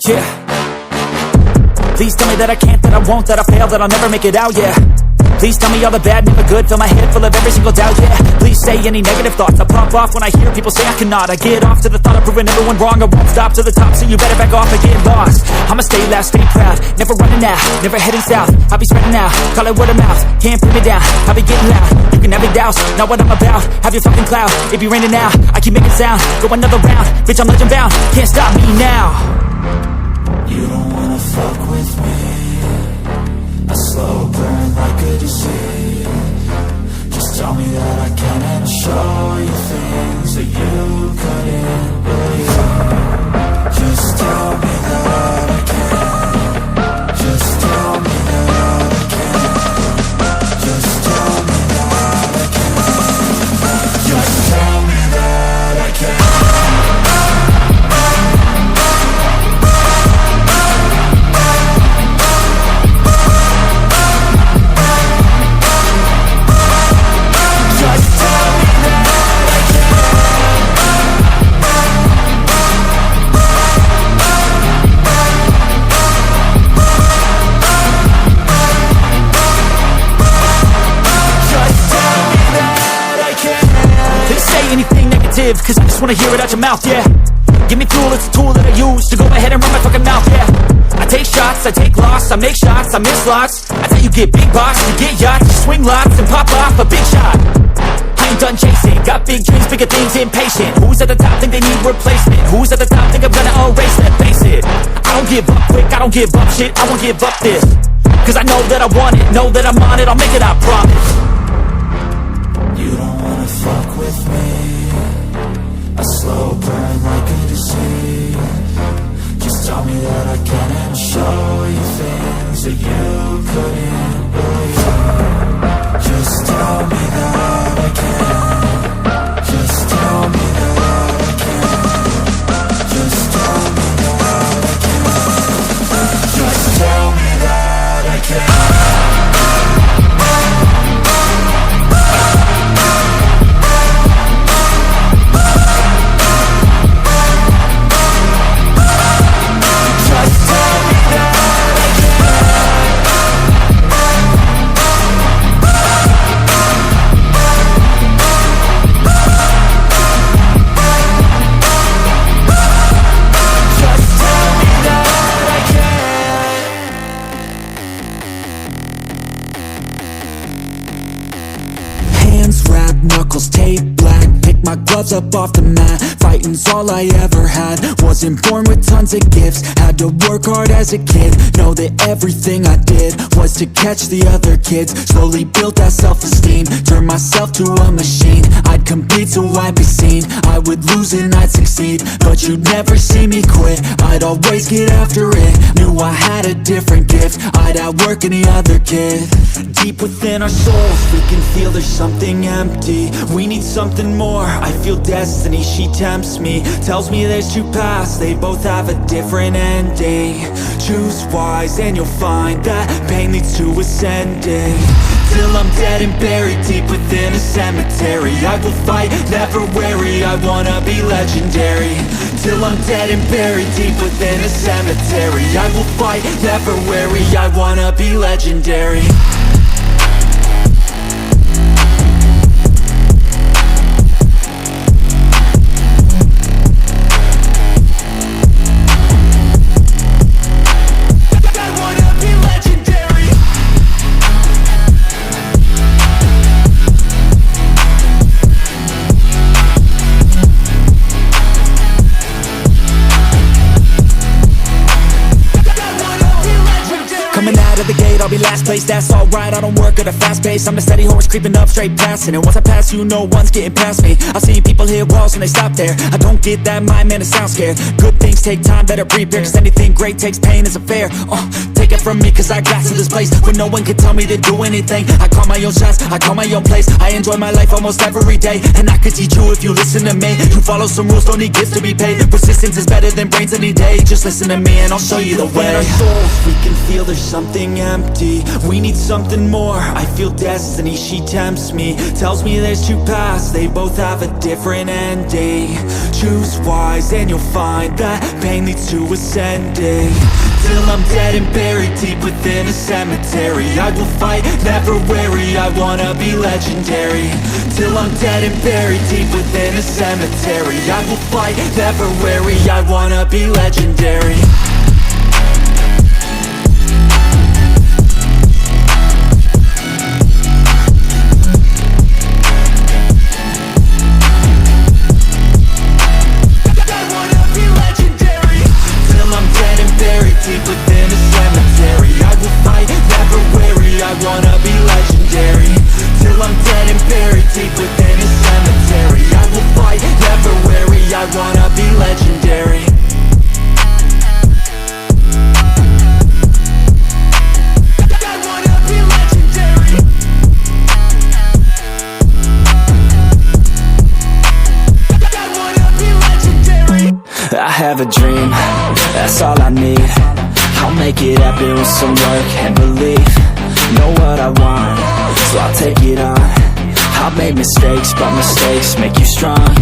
Yeah. Please tell me that I can't, that I won't, that I fail, that I'll never make it out, yeah. Please tell me all the bad, never good, fill my head full of every single doubt, yeah. Please say any negative thoughts, I pop off when I hear people say I cannot. I get off to the thought of proving everyone wrong, I won't stop to the top, so you better back off and get lost. I'ma stay loud, stay proud, never running out, never heading south. I'll be spreading out, call it word of mouth, can't put me down, I'll be getting loud. You can have your doubts, not what I'm about, have your fucking cloud. It be raining now, I keep making sound, go another round, bitch I'm legend bound, can't stop me now. You don't wanna fuck with me, a slow burn like a disease. Just tell me that I can and I'll show you things that you couldn't believe. Just tell me that I can. Just tell me that I can. Just tell me that I can. Just tell me that I can. Cause I just wanna hear it out your mouth, yeah. Give me fuel, it's a tool that I use to go ahead and run my fucking mouth, yeah. I take shots, I take loss, I make shots, I miss lots. That's how you get big box, you get yachts, you swing lots and pop off a big shot. I ain't done chasing, got big dreams, bigger things, impatient. Who's at the top think they need replacement? Who's at the top think I'm gonna erase that, face it. I don't give up quick, I don't give up shit, I won't give up this. Cause I know that I want it, know that I'm on it, I'll make it, I promise. You don't wanna fuck with me, a slow burn like a disease. Just tell me that I can and I'll show you things that you couldn't believe. Just tell me that I can. Just tell me that I can. Just tell me that I can. Just tell me that I can. Knuckles tape black, pick my gloves up off the mat. Fighting's all I ever had, wasn't born with tons of gifts. Had to work hard as a kid, know that everything I did was to catch the other kids. Slowly built that self-esteem, turned myself to a machine. I'd compete so I'd be seen, I would lose and I'd succeed. But you'd never see me quit, I'd always get after it. Knew I had a different gift, I'd outwork any other kid. Deep within our souls, we can feel there's something empty. We need something more, I feel destiny, she tempts me. Tells me there's two paths, they both have a different ending. Choose wise and you'll find that pain leads to ascending. Till I'm dead and buried deep within a cemetery, I will fight, never weary, I wanna be legendary. Till I'm dead and buried deep within a cemetery, I will fight, never weary, I wanna be legendary. I'll be last place, that's alright, I don't work at a fast pace. I'm a steady horse creeping up, straight passing. And once I pass you, no one's getting past me. I've seen people hit walls and they stop there. I don't get that mind, man, it sounds scared. Good things take time, better prepare, cause anything great takes pain as a fair. Take it from me, cause I got to this place where no one can tell me to do anything. I call my own shots, I call my own place. I enjoy my life almost every day, and I could teach you if you listen to me. You follow some rules, don't need gifts to be paid. Persistence is better than brains any day. Just listen to me and I'll show you the way. In our souls, we can feel there's something empty. We need something more, I feel destiny, she tempts me. Tells me there's two paths, they both have a different ending. choose wise, and you'll find that pain leads to ascending. Till I'm dead and buried deep within a cemetery, I will fight, never weary, I wanna be legendary. Till I'm dead and buried deep within a cemetery, I will fight, never weary, I wanna be legendary. Deep within a cemetery, I will fight, never weary, I wanna be legendary. Till I'm dead and buried deep within a cemetery, I will fight, never weary, I wanna be legendary. I wanna be legendary. I wanna be legendary. I have a dream, that's all I need. I'll make it happen with some work and belief. Know what I want, so I'll take it on. I'll make mistakes, but mistakes make you strong.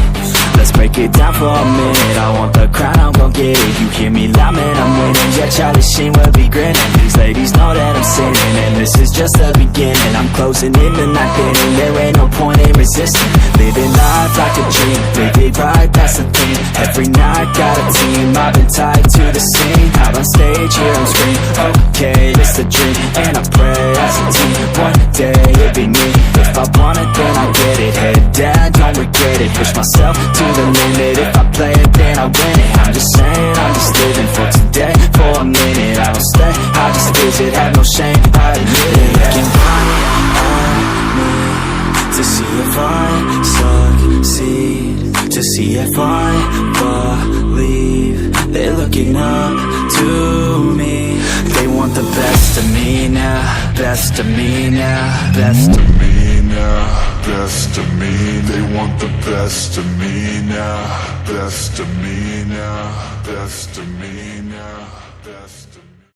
Let's break it down for a minute. I want the crown, I'm gon' get it. You hear me loud, man, I'm winning. Yeah, Charlie Sheen will be grinning. These ladies know that I'm sinning, and this is just the beginning. I'm closing in the night inning. There ain't no point in resisting. Living life like a dream, live it right, that's the thing. Every night got a team, I've been tied to the scene. Out on stage, here on screen. Okay, it's a dream, and I pray as a team. One day it'll be me. If I want it, then I get it. Head down, don't regret it. Push myself to the limit. If I play it, then I win it. I'm just saying, I'm just living for today. For a minute, I don't stay, I just visit. Have no shame, I admit it. Looking right at me to see if I succeed, to see if I believe. They're looking up to me. They want the best of me now, best of me now, best of me now, best of me. They want the best of me now, best of me now, best of me now, best of me.